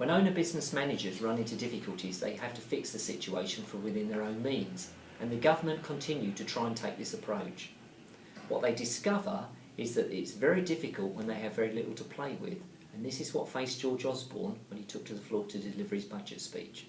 When owner-business managers run into difficulties, they have to fix the situation from within their own means, and the government continue to try and take this approach. What they discover is that it's very difficult when they have very little to play with, and this is what faced George Osborne when he took to the floor to deliver his budget speech.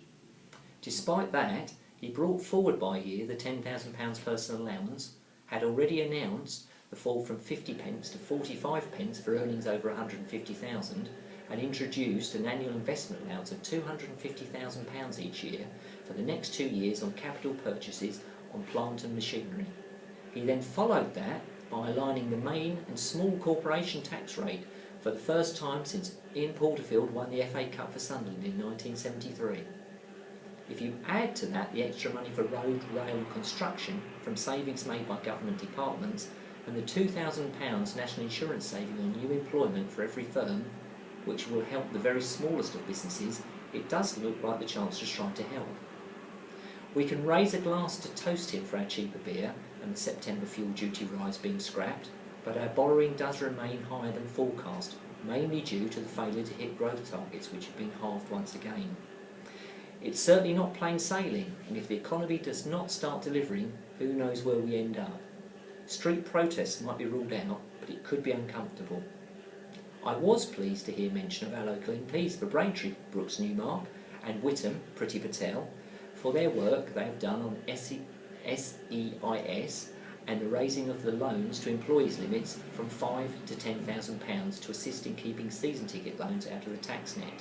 Despite that, he brought forward by a year the £10,000 personal allowance, had already announced the fall from 50p to 45p for earnings over £150,000, and introduced an annual investment allowance of £250,000 each year for the next 2 years on capital purchases on plant and machinery. He then followed that by aligning the main and small corporation tax rate for the first time since Ian Porterfield won the FA Cup for Sunderland in 1973. If you add to that the extra money for road, rail construction from savings made by government departments and the £2,000 national insurance saving on new employment for every firm, which will help the very smallest of businesses, it does look like the Chancellor's trying to help. We can raise a glass to toast him for our cheaper beer and the September fuel duty rise being scrapped, but our borrowing does remain higher than forecast, mainly due to the failure to hit growth targets, which have been halved once again. It's certainly not plain sailing, and if the economy does not start delivering, who knows where we end up. Street protests might be ruled out, but it could be uncomfortable. I was pleased to hear mention of our local MPs for Braintree, Brooks Newmark, and Witham, Priti Patel, for their work they have done on SEIS and the raising of the loans to employees limits from £5,000 to £10,000 to assist in keeping season ticket loans out of the tax net.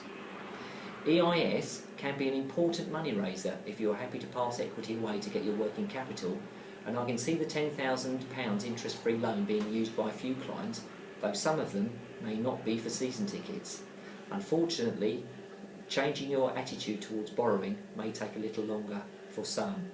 EIS can be an important money raiser if you are happy to pass equity away to get your working capital, and I can see the £10,000 interest-free loan being used by a few clients, though some of them may not be for season tickets. Unfortunately, changing your attitude towards borrowing may take a little longer for some.